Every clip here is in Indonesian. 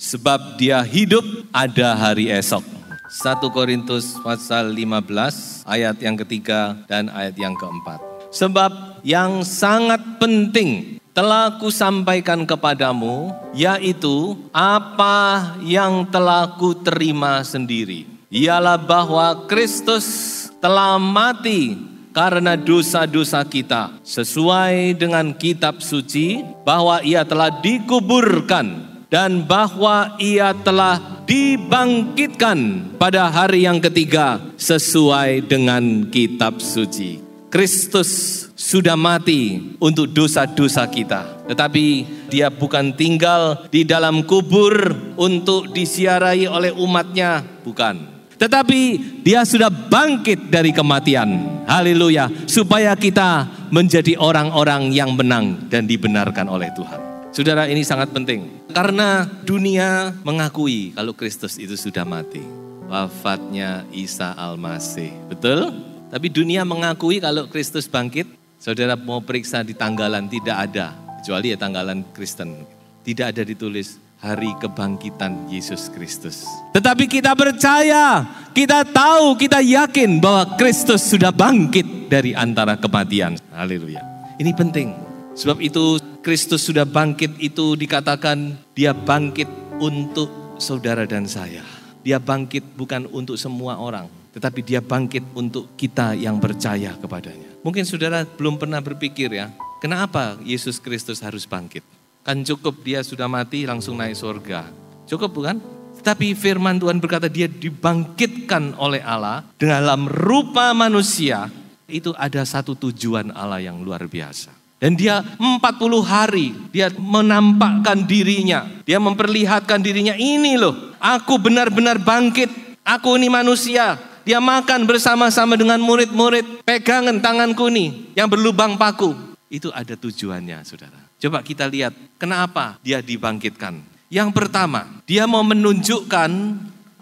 Sebab dia hidup, ada hari esok. 1 Korintus pasal 15 ayat yang ketiga dan ayat yang keempat. Sebab yang sangat penting telah kusampaikan kepadamu, yaitu apa yang telah kuterima sendiri. Ialah bahwa Kristus telah mati karena dosa-dosa kita, sesuai dengan kitab suci, bahwa ia telah dikuburkan dan bahwa ia telah dibangkitkan pada hari yang ketiga sesuai dengan kitab suci. Kristus sudah mati untuk dosa-dosa kita, tetapi dia bukan tinggal di dalam kubur untuk disiarai oleh umatnya, bukan. Tetapi dia sudah bangkit dari kematian. Haleluya, supaya kita menjadi orang-orang yang menang dan dibenarkan oleh Tuhan. Saudara, ini sangat penting. Karena dunia mengakui kalau Kristus itu sudah mati. Wafatnya Isa Al-Masih. Betul? Tapi dunia mengakui kalau Kristus bangkit. Saudara mau periksa di tanggalan, tidak ada. Kecuali ya tanggalan Kristen. Tidak ada ditulis hari kebangkitan Yesus Kristus. Tetapi kita percaya, kita tahu, kita yakin bahwa Kristus sudah bangkit dari antara kematian. Haleluya. Ini penting. Sebab itu Kristus sudah bangkit itu dikatakan dia bangkit untuk saudara dan saya. Dia bangkit bukan untuk semua orang, tetapi dia bangkit untuk kita yang percaya kepadanya. Mungkin saudara belum pernah berpikir ya, kenapa Yesus Kristus harus bangkit? Kan cukup dia sudah mati langsung naik surga. Cukup bukan? Tetapi firman Tuhan berkata dia dibangkitkan oleh Allah dalam rupa manusia. Itu ada satu tujuan Allah yang luar biasa. Dan dia 40 hari, dia menampakkan dirinya, dia memperlihatkan dirinya, ini loh, aku benar-benar bangkit, aku ini manusia. Dia makan bersama-sama dengan murid-murid, pegangan tanganku nih, yang berlubang paku. Itu ada tujuannya, saudara. Coba kita lihat, kenapa dia dibangkitkan. Yang pertama, dia mau menunjukkan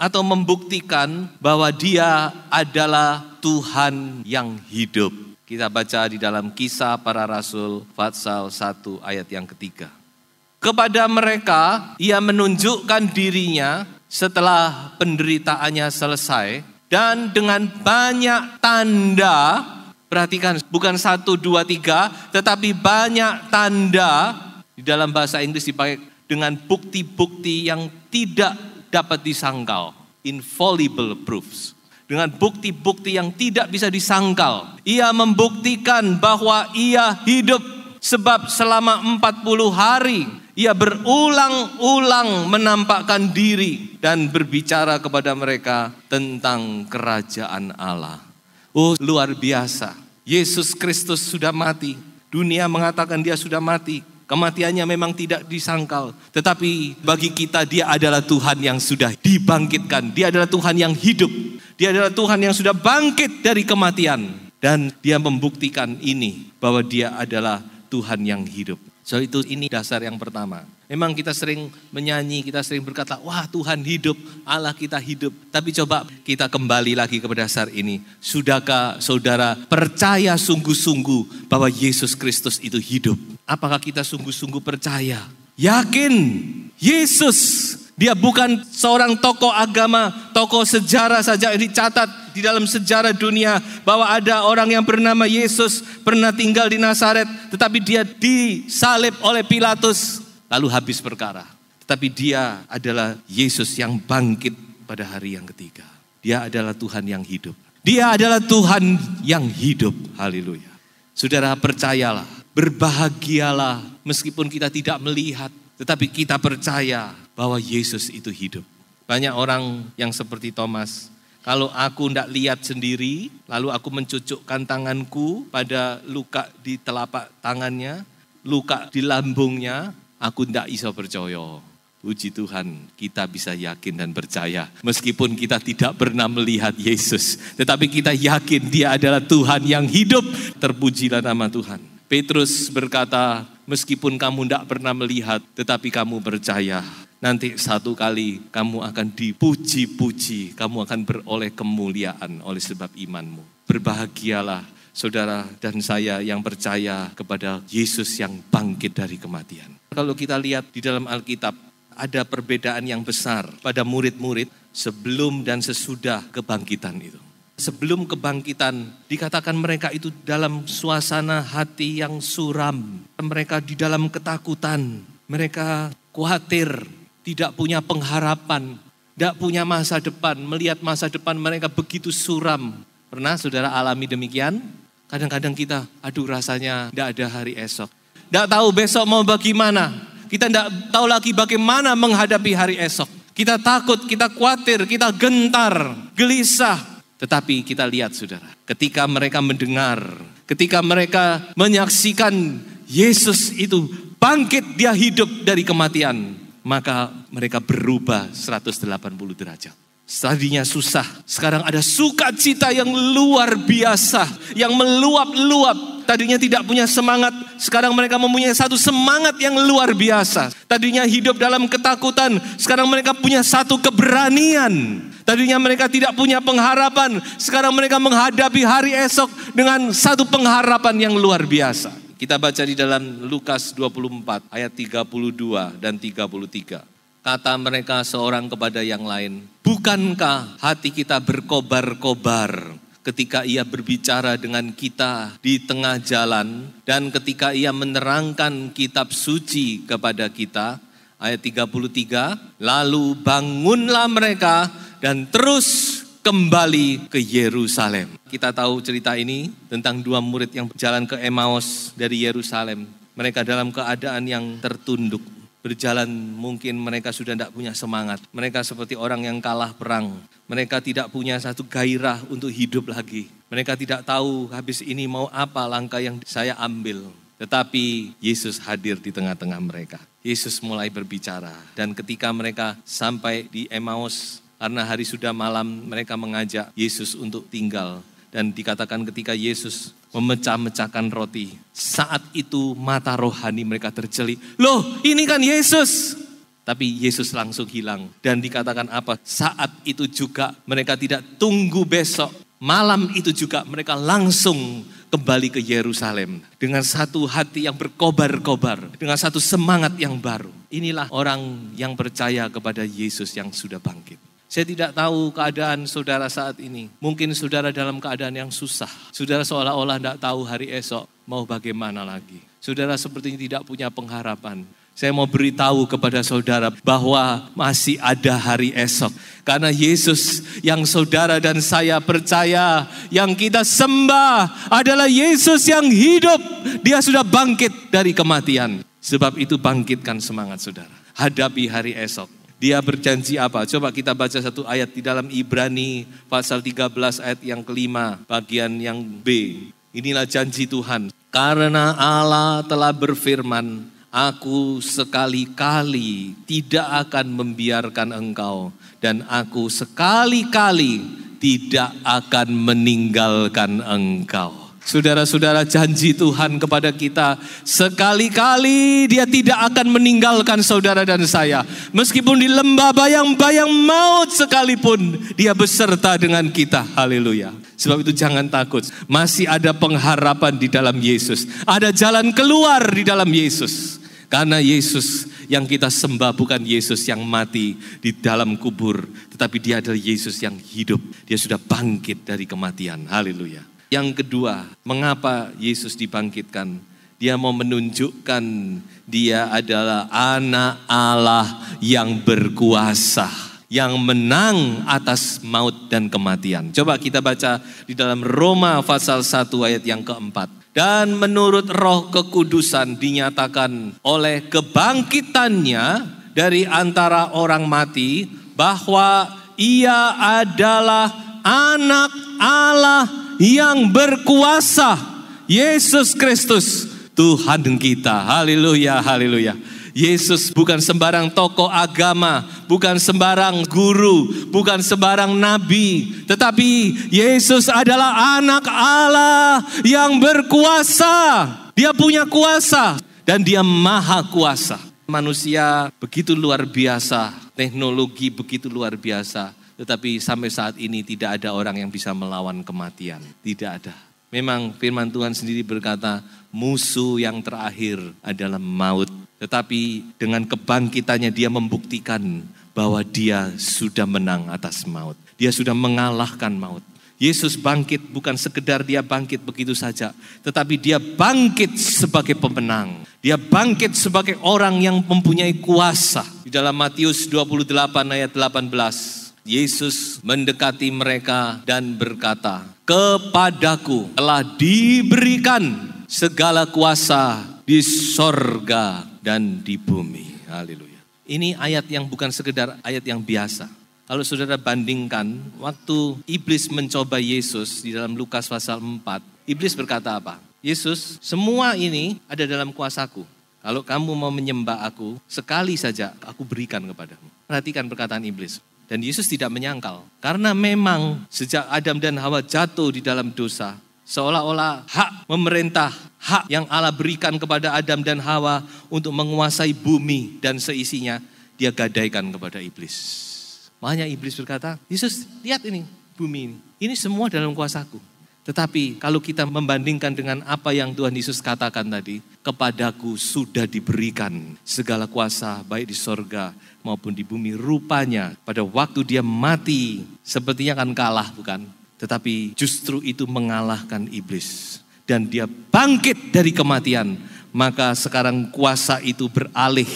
atau membuktikan bahwa dia adalah Tuhan yang hidup. Kita baca di dalam Kisah Para Rasul pasal 1 ayat yang ketiga. Kepada mereka ia menunjukkan dirinya setelah penderitaannya selesai dan dengan banyak tanda, perhatikan bukan 1, 2, 3 tetapi banyak tanda, di dalam bahasa Inggris dipakai dengan bukti-bukti yang tidak dapat disangkal, infallible proofs. Dengan bukti-bukti yang tidak bisa disangkal. Ia membuktikan bahwa ia hidup. Sebab selama 40 hari ia berulang-ulang menampakkan diri dan berbicara kepada mereka tentang kerajaan Allah. Oh, luar biasa. Yesus Kristus sudah mati. Dunia mengatakan dia sudah mati. Kematiannya memang tidak disangkal. Tetapi bagi kita dia adalah Tuhan yang sudah dibangkitkan. Dia adalah Tuhan yang hidup. Dia adalah Tuhan yang sudah bangkit dari kematian. Dan dia membuktikan ini, bahwa dia adalah Tuhan yang hidup. So itu ini dasar yang pertama. Memang kita sering menyanyi, kita sering berkata, wah Tuhan hidup, Allah kita hidup. Tapi coba kita kembali lagi kepada dasar ini. Sudahkah saudara percaya sungguh-sungguh bahwa Yesus Kristus itu hidup? Apakah kita sungguh-sungguh percaya? Yakin Yesus, dia bukan seorang tokoh agama, tokoh sejarah saja yang dicatat di dalam sejarah dunia bahwa ada orang yang bernama Yesus pernah tinggal di Nazaret, tetapi dia disalib oleh Pilatus lalu habis perkara. Tetapi dia adalah Yesus yang bangkit pada hari yang ketiga. Dia adalah Tuhan yang hidup. Dia adalah Tuhan yang hidup. Haleluya. Saudara percayalah, berbahagialah meskipun kita tidak melihat, tetapi kita percaya bahwa Yesus itu hidup. Banyak orang yang seperti Thomas, kalau aku tidak lihat sendiri, lalu aku mencucukkan tanganku pada luka di telapak tangannya, luka di lambungnya, aku tidak bisa percaya. Puji Tuhan, kita bisa yakin dan percaya. Meskipun kita tidak pernah melihat Yesus, tetapi kita yakin Dia adalah Tuhan yang hidup. Terpujilah nama Tuhan. Petrus berkata, meskipun kamu tidak pernah melihat, tetapi kamu percaya. Nanti satu kali kamu akan dipuji-puji, kamu akan beroleh kemuliaan oleh sebab imanmu. Berbahagialah saudara dan saya yang percaya kepada Yesus yang bangkit dari kematian. Kalau kita lihat di dalam Alkitab, ada perbedaan yang besar pada murid-murid sebelum dan sesudah kebangkitan itu. Sebelum kebangkitan, dikatakan mereka itu dalam suasana hati yang suram. Mereka di dalam ketakutan, mereka khawatir, tidak punya pengharapan, tidak punya masa depan. Melihat masa depan mereka begitu suram. Pernah saudara alami demikian? Kadang-kadang kita, aduh rasanya tidak ada hari esok. Tidak tahu besok mau bagaimana. Kita tidak tahu lagi bagaimana menghadapi hari esok. Kita takut, kita khawatir, kita gentar, gelisah. Tetapi kita lihat saudara, ketika mereka mendengar, ketika mereka menyaksikan Yesus itu bangkit, Dia hidup dari kematian, maka mereka berubah 180 derajat. Tadinya susah, sekarang ada sukacita yang luar biasa, yang meluap-luap. Tadinya tidak punya semangat, sekarang mereka mempunyai satu semangat yang luar biasa. Tadinya hidup dalam ketakutan, sekarang mereka punya satu keberanian. Tadinya mereka tidak punya pengharapan, sekarang mereka menghadapi hari esok dengan satu pengharapan yang luar biasa. Kita baca di dalam Lukas 24 ayat 32 dan 33. Kata mereka seorang kepada yang lain, bukankah hati kita berkobar-kobar ketika ia berbicara dengan kita di tengah jalan dan ketika ia menerangkan kitab suci kepada kita? Ayat 33, lalu bangunlah mereka dan terus kembali ke Yerusalem. Kita tahu cerita ini tentang dua murid yang berjalan ke Emmaus dari Yerusalem. Mereka dalam keadaan yang tertunduk. Berjalan mungkin mereka sudah tidak punya semangat. Mereka seperti orang yang kalah perang. Mereka tidak punya satu gairah untuk hidup lagi. Mereka tidak tahu habis ini mau apa langkah yang saya ambil. Tetapi Yesus hadir di tengah-tengah mereka. Yesus mulai berbicara. Dan ketika mereka sampai di Emmaus, karena hari sudah malam, mereka mengajak Yesus untuk tinggal. Dan dikatakan ketika Yesus memecah-mecahkan roti, saat itu mata rohani mereka tercelik. Loh, ini kan Yesus. Tapi Yesus langsung hilang. Dan dikatakan apa? Saat itu juga mereka tidak tunggu besok. Malam itu juga mereka langsung kembali ke Yerusalem. Dengan satu hati yang berkobar-kobar. Dengan satu semangat yang baru. Inilah orang yang percaya kepada Yesus yang sudah bangkit. Saya tidak tahu keadaan saudara saat ini. Mungkin saudara dalam keadaan yang susah. Saudara seolah-olah tidak tahu hari esok mau bagaimana lagi. Saudara sepertinya tidak punya pengharapan. Saya mau beritahu kepada saudara bahwa masih ada hari esok. Karena Yesus yang saudara dan saya percaya, yang kita sembah adalah Yesus yang hidup. Dia sudah bangkit dari kematian. Sebab itu bangkitkan semangat saudara. Hadapi hari esok. Dia berjanji apa? Coba kita baca satu ayat di dalam Ibrani pasal 13 ayat yang kelima, bagian yang B. Inilah janji Tuhan. Karena Allah telah berfirman, aku sekali-kali tidak akan membiarkan engkau, dan aku sekali-kali tidak akan meninggalkan engkau. Saudara-saudara, janji Tuhan kepada kita, sekali-kali Dia tidak akan meninggalkan saudara dan saya. Meskipun di lembah bayang-bayang maut sekalipun, Dia beserta dengan kita. Haleluya. Sebab itu jangan takut. Masih ada pengharapan di dalam Yesus. Ada jalan keluar di dalam Yesus. Karena Yesus yang kita sembah bukan Yesus yang mati di dalam kubur. Tetapi Dia adalah Yesus yang hidup. Dia sudah bangkit dari kematian. Haleluya. Yang kedua, mengapa Yesus dibangkitkan? Dia mau menunjukkan Dia adalah anak Allah yang berkuasa, yang menang atas maut dan kematian. Coba kita baca di dalam Roma pasal 1 ayat yang keempat. Dan menurut Roh Kekudusan dinyatakan oleh kebangkitannya dari antara orang mati bahwa Ia adalah anak Allah yang berkuasa, Yesus Kristus, Tuhan kita. Haleluya, haleluya. Yesus bukan sembarang tokoh agama, bukan sembarang guru, bukan sembarang nabi. Tetapi Yesus adalah anak Allah yang berkuasa. Dia punya kuasa dan dia maha kuasa. Manusia begitu luar biasa, teknologi begitu luar biasa. Tetapi sampai saat ini tidak ada orang yang bisa melawan kematian. Tidak ada. Memang firman Tuhan sendiri berkata, musuh yang terakhir adalah maut. Tetapi dengan kebangkitannya dia membuktikan bahwa dia sudah menang atas maut. Dia sudah mengalahkan maut. Yesus bangkit bukan sekedar dia bangkit begitu saja. Tetapi dia bangkit sebagai pemenang. Dia bangkit sebagai orang yang mempunyai kuasa. Di dalam Matius 28 ayat 18. Yesus mendekati mereka dan berkata, kepadaku telah diberikan segala kuasa di sorga dan di bumi. Haleluya. Ini ayat yang bukan sekedar ayat yang biasa. Kalau saudara bandingkan waktu iblis mencoba Yesus di dalam Lukas pasal 4. Iblis berkata apa? Yesus, semua ini ada dalam kuasaku. Kalau kamu mau menyembah aku, sekali saja aku berikan kepadamu. Perhatikan perkataan iblis. Dan Yesus tidak menyangkal. Karena memang sejak Adam dan Hawa jatuh di dalam dosa, seolah-olah hak memerintah, hak yang Allah berikan kepada Adam dan Hawa untuk menguasai bumi dan seisinya, dia gadaikan kepada iblis. Makanya iblis berkata, Yesus lihat ini, bumi ini. Ini semua dalam kuasaku. Tetapi kalau kita membandingkan dengan apa yang Tuhan Yesus katakan tadi, kepadaku sudah diberikan segala kuasa baik di sorga maupun di bumi. Rupanya pada waktu dia mati sepertinya akan kalah bukan? Tetapi justru itu mengalahkan iblis. Dan dia bangkit dari kematian. Maka sekarang kuasa itu beralih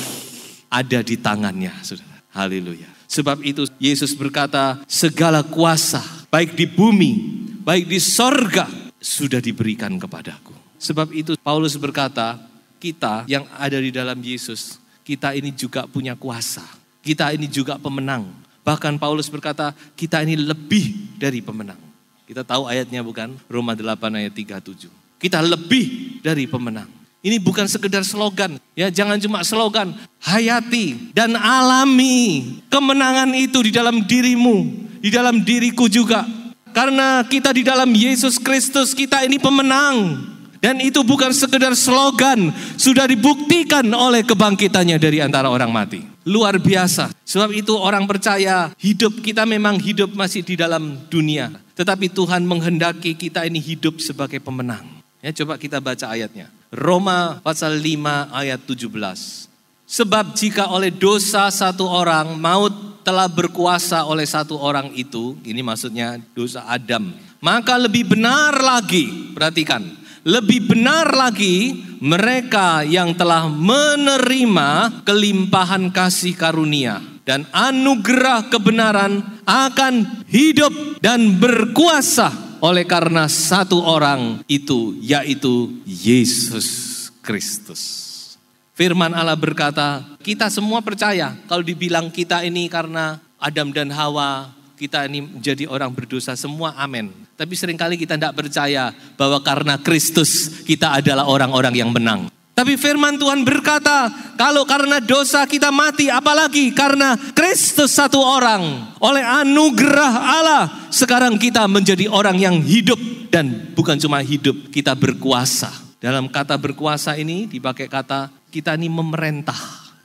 ada di tangannya. Saudara. Haleluya. Sebab itu Yesus berkata segala kuasa baik di bumi baik di sorga sudah diberikan kepadaku. Sebab itu Paulus berkata, kita yang ada di dalam Yesus, kita ini juga punya kuasa. Kita ini juga pemenang. Bahkan Paulus berkata, kita ini lebih dari pemenang. Kita tahu ayatnya bukan? Roma 8 ayat 37. Kita lebih dari pemenang. Ini bukan sekedar slogan. Ya, jangan cuma slogan. Hayati dan alami kemenangan itu di dalam dirimu, di dalam diriku juga. Karena kita di dalam Yesus Kristus, kita ini pemenang. Dan itu bukan sekedar slogan, sudah dibuktikan oleh kebangkitannya dari antara orang mati. Luar biasa. Sebab itu orang percaya hidup kita memang hidup masih di dalam dunia. Tetapi Tuhan menghendaki kita ini hidup sebagai pemenang. Ya, coba kita baca ayatnya. Roma pasal 5 ayat 17. Sebab jika oleh dosa satu orang maut telah berkuasa oleh satu orang itu, ini maksudnya dosa Adam, maka lebih benar lagi, perhatikan, lebih benar lagi mereka yang telah menerima kelimpahan kasih karunia dan anugerah kebenaran akan hidup dan berkuasa oleh karena satu orang itu, yaitu Yesus Kristus. Firman Allah berkata, kita semua percaya kalau dibilang kita ini karena Adam dan Hawa, kita ini menjadi orang berdosa, semua amin. Tapi seringkali kita tidak percaya bahwa karena Kristus kita adalah orang-orang yang menang. Tapi firman Tuhan berkata, kalau karena dosa kita mati, apalagi karena Kristus satu orang. Oleh anugerah Allah, sekarang kita menjadi orang yang hidup. Dan bukan cuma hidup, kita berkuasa. Dalam kata berkuasa ini dipakai kata kita ini memerintah.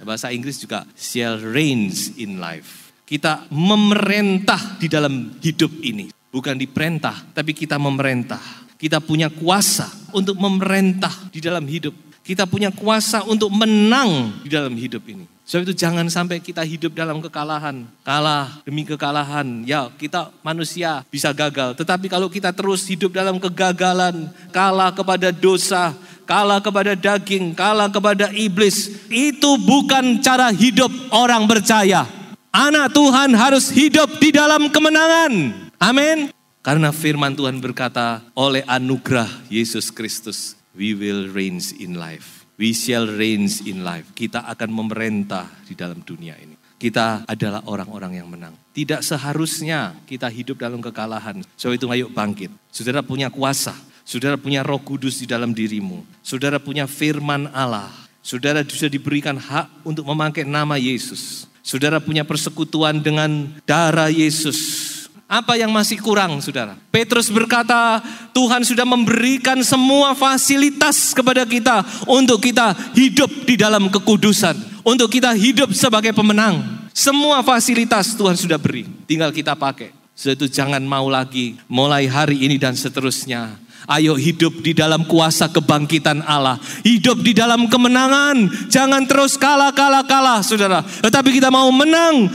Bahasa Inggris juga shall reigns in life. Kita memerintah di dalam hidup ini. Bukan diperintah, tapi kita memerintah. Kita punya kuasa untuk memerintah di dalam hidup. Kita punya kuasa untuk menang di dalam hidup ini. Sebab itu jangan sampai kita hidup dalam kekalahan. Kalah demi kekalahan. Ya, kita manusia bisa gagal. Tetapi kalau kita terus hidup dalam kegagalan, kalah kepada dosa, kalah kepada daging, kalah kepada iblis, itu bukan cara hidup orang percaya. Anak Tuhan harus hidup di dalam kemenangan. Amin. Karena firman Tuhan berkata, oleh anugerah Yesus Kristus, we will reign in life. We shall reign in life. Kita akan memerintah di dalam dunia ini. Kita adalah orang-orang yang menang. Tidak seharusnya kita hidup dalam kekalahan. Sebab itu ayo bangkit. Saudara punya kuasa. Saudara punya Roh Kudus di dalam dirimu. Saudara punya firman Allah. Saudara sudah diberikan hak untuk memakai nama Yesus. Saudara punya persekutuan dengan darah Yesus. Apa yang masih kurang, saudara? Petrus berkata, Tuhan sudah memberikan semua fasilitas kepada kita untuk kita hidup di dalam kekudusan, untuk kita hidup sebagai pemenang. Semua fasilitas Tuhan sudah beri, tinggal kita pakai. Sebab itu jangan mau lagi mulai hari ini dan seterusnya. Ayo hidup di dalam kuasa kebangkitan Allah. Hidup di dalam kemenangan. Jangan terus kalah, saudara. Tetapi kita mau menang,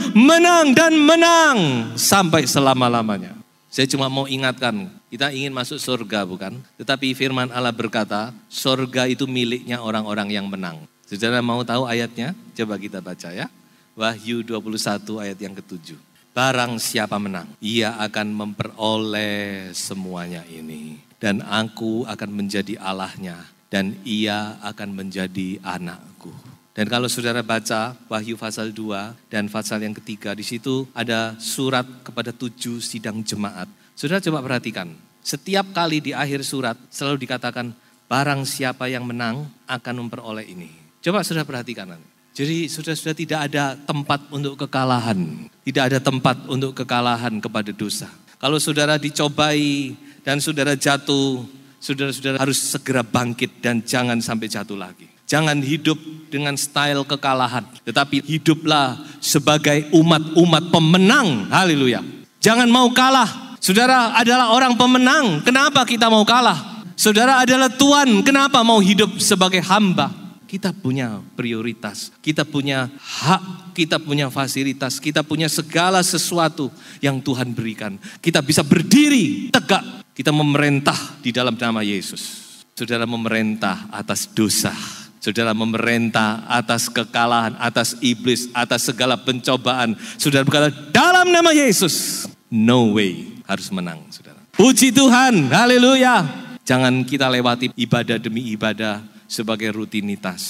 dan menang. Sampai selama-lamanya. Saya cuma mau ingatkan, kita ingin masuk surga bukan? Tetapi firman Allah berkata, surga itu miliknya orang-orang yang menang. Saudara mau tahu ayatnya? Coba kita baca ya. Wahyu 21 ayat yang ke-7. Barang siapa menang, ia akan memperoleh semuanya ini. Dan aku akan menjadi Allahnya, dan ia akan menjadi anakku. Dan kalau saudara baca Wahyu pasal 2 dan pasal yang ketiga, di situ ada surat kepada 7 sidang jemaat. Saudara coba perhatikan, setiap kali di akhir surat selalu dikatakan, barang siapa yang menang akan memperoleh ini. Coba saudara perhatikan. Jadi sudah tidak ada tempat untuk kekalahan. Tidak ada tempat untuk kekalahan kepada dosa. Kalau saudara dicobai dan saudara jatuh, saudara harus segera bangkit dan jangan sampai jatuh lagi. Jangan hidup dengan style kekalahan, tetapi hiduplah sebagai umat-umat pemenang. Haleluya. Jangan mau kalah. Saudara adalah orang pemenang. Kenapa kita mau kalah? Saudara adalah tuan. Kenapa mau hidup sebagai hamba? Kita punya prioritas, kita punya hak, kita punya fasilitas, kita punya segala sesuatu yang Tuhan berikan. Kita bisa berdiri tegak, kita memerintah di dalam nama Yesus. Saudara memerintah atas dosa, saudara memerintah atas kekalahan, atas iblis, atas segala pencobaan. Saudara berkata, dalam nama Yesus, no way, harus menang saudara. Puji Tuhan, haleluya. Jangan kita lewati ibadah demi ibadah sebagai rutinitas.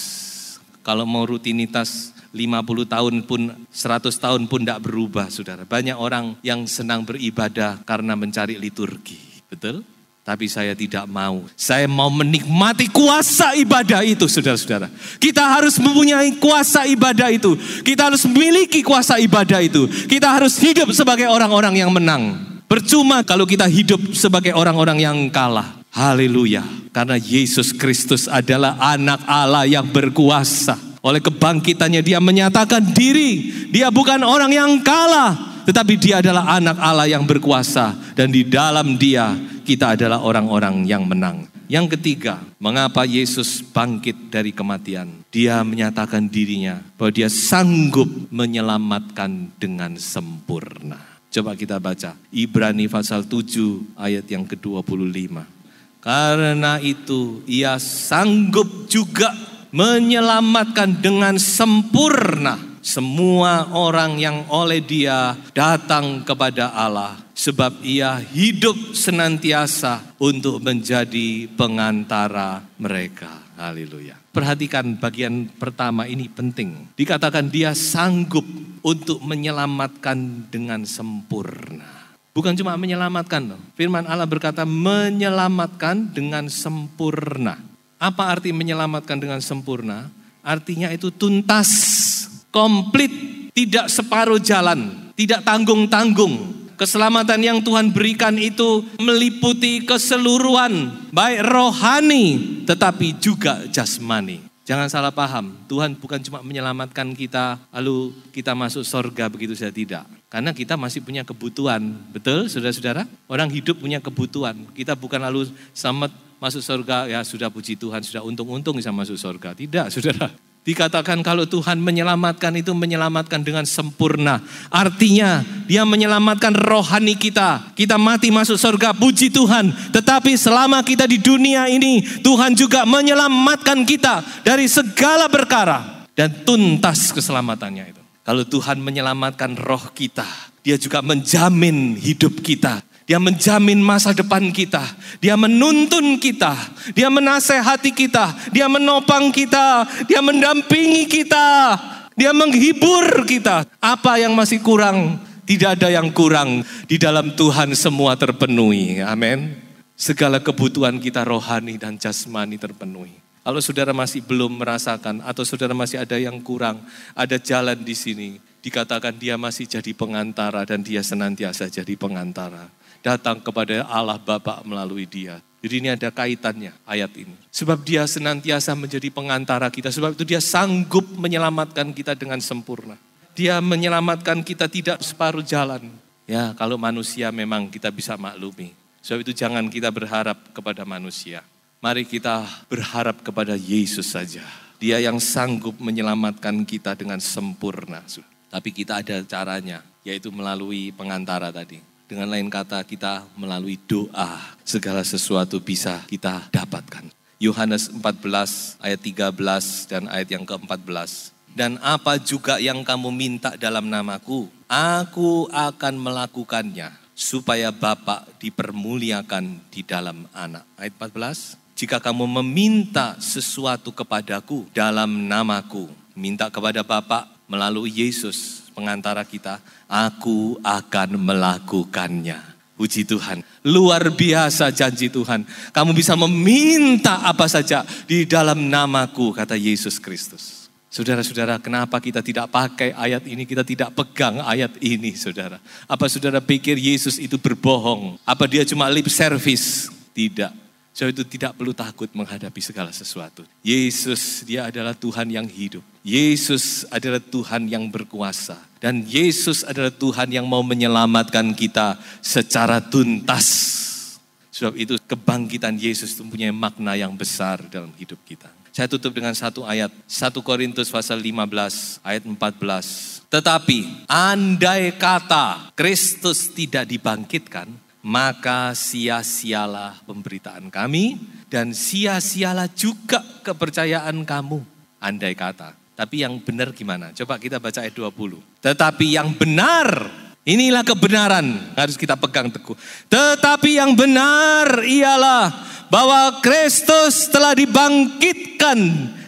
Kalau mau rutinitas 50 tahun pun, 100 tahun pun tidak berubah saudara. Banyak orang yang senang beribadah karena mencari liturgi. Betul? Tapi saya tidak mau. Saya mau menikmati kuasa ibadah itu saudara-saudara. Kita harus mempunyai kuasa ibadah itu. Kita harus memiliki kuasa ibadah itu. Kita harus hidup sebagai orang-orang yang menang. Percuma kalau kita hidup sebagai orang-orang yang kalah. Haleluya. Karena Yesus Kristus adalah anak Allah yang berkuasa. Oleh kebangkitannya dia menyatakan diri. Dia bukan orang yang kalah. Tetapi dia adalah anak Allah yang berkuasa. Dan di dalam dia kita adalah orang-orang yang menang. Yang ketiga, mengapa Yesus bangkit dari kematian? Dia menyatakan dirinya bahwa dia sanggup menyelamatkan dengan sempurna. Coba kita baca. Ibrani pasal 7 ayat yang ke-25. Karena itu ia sanggup juga menyelamatkan dengan sempurna semua orang yang oleh dia datang kepada Allah. Sebab ia hidup senantiasa untuk menjadi pengantara mereka. Haleluya. Perhatikan bagian pertama ini penting. Dikatakan dia sanggup untuk menyelamatkan dengan sempurna. Bukan cuma menyelamatkan loh. Firman Allah berkata menyelamatkan dengan sempurna. Apa arti menyelamatkan dengan sempurna? Artinya itu tuntas, komplit, tidak separuh jalan, tidak tanggung-tanggung. Keselamatan yang Tuhan berikan itu meliputi keseluruhan, baik rohani tetapi juga jasmani. Jangan salah paham, Tuhan bukan cuma menyelamatkan kita lalu kita masuk surga begitu saja, tidak. Karena kita masih punya kebutuhan, betul saudara-saudara? Orang hidup punya kebutuhan, kita bukan lalu selamat masuk surga, ya sudah puji Tuhan, sudah untung-untung bisa masuk surga. Tidak saudara, dikatakan kalau Tuhan menyelamatkan itu menyelamatkan dengan sempurna. Artinya dia menyelamatkan rohani kita. Kita mati masuk surga, puji Tuhan. Tetapi selama kita di dunia ini, Tuhan juga menyelamatkan kita dari segala perkara. Dan tuntas keselamatannya itu. Kalau Tuhan menyelamatkan roh kita, dia juga menjamin hidup kita. Dia menjamin masa depan kita. Dia menuntun kita. Dia menasehati kita. Dia menopang kita. Dia mendampingi kita. Dia menghibur kita. Apa yang masih kurang? Tidak ada yang kurang. Di dalam Tuhan semua terpenuhi. Amin. Segala kebutuhan kita rohani dan jasmani terpenuhi. Kalau saudara masih belum merasakan atau saudara masih ada yang kurang, ada jalan di sini, dikatakan dia masih jadi pengantara dan dia senantiasa jadi pengantara. Datang kepada Allah Bapa melalui dia. Jadi ini ada kaitannya ayat ini. Sebab dia senantiasa menjadi pengantara kita, sebab itu dia sanggup menyelamatkan kita dengan sempurna. Dia menyelamatkan kita tidak separuh jalan. Ya, kalau manusia memang kita bisa maklumi. Sebab itu jangan kita berharap kepada manusia. Mari kita berharap kepada Yesus saja. Dia yang sanggup menyelamatkan kita dengan sempurna. Tapi kita ada caranya, yaitu melalui pengantara tadi. Dengan lain kata, kita melalui doa, segala sesuatu bisa kita dapatkan. Yohanes 14 ayat 13 dan ayat yang ke-14. Dan apa juga yang kamu minta dalam namaku, aku akan melakukannya, supaya Bapa dipermuliakan di dalam Anak. Ayat 14. Jika kamu meminta sesuatu kepadaku dalam namaku, minta kepada Bapa melalui Yesus, pengantara kita, aku akan melakukannya. Puji Tuhan, luar biasa janji Tuhan. Kamu bisa meminta apa saja di dalam namaku, kata Yesus Kristus. Saudara-saudara, kenapa kita tidak pakai ayat ini, kita tidak pegang ayat ini, saudara? Apa saudara pikir Yesus itu berbohong? Apa dia cuma lip service? Tidak. So itu tidak perlu takut menghadapi segala sesuatu. Yesus, dia adalah Tuhan yang hidup. Yesus adalah Tuhan yang berkuasa. Dan Yesus adalah Tuhan yang mau menyelamatkan kita secara tuntas. Sebab itu kebangkitan Yesus itu mempunyai makna yang besar dalam hidup kita. Saya tutup dengan satu ayat. 1 Korintus pasal 15 ayat 14. Tetapi andai kata Kristus tidak dibangkitkan, maka sia-sialah pemberitaan kami dan sia-sialah juga kepercayaan kamu. Andai kata. Tapi yang benar gimana? Coba kita baca ayat 20. Tetapi yang benar, inilah kebenaran, harus kita pegang teguh. Tetapi yang benar ialah bahwa Kristus telah dibangkitkan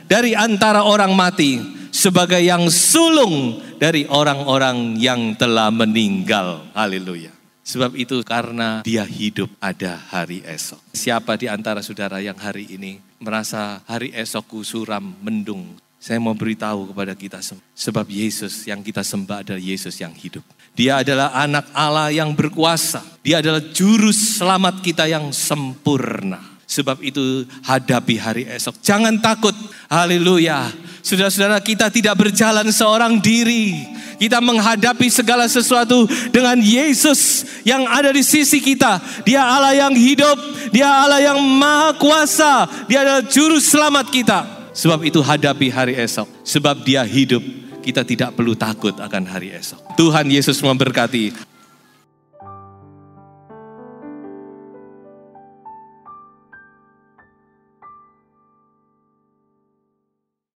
dari antara orang mati sebagai yang sulung dari orang-orang yang telah meninggal. Haleluya. Sebab itu karena dia hidup ada hari esok. Siapa di antara saudara yang hari ini merasa hari esokku suram, mendung? Saya mau beritahu kepada kita semua. Sebab Yesus yang kita sembah adalah Yesus yang hidup. Dia adalah anak Allah yang berkuasa. Dia adalah juru selamat kita yang sempurna. Sebab itu hadapi hari esok. Jangan takut. Haleluya. Saudara-saudara, kita tidak berjalan seorang diri. Kita menghadapi segala sesuatu dengan Yesus yang ada di sisi kita. Dia Allah yang hidup. Dia Allah yang maha kuasa. Dia adalah juru selamat kita. Sebab itu hadapi hari esok. Sebab dia hidup. Kita tidak perlu takut akan hari esok. Tuhan Yesus memberkati.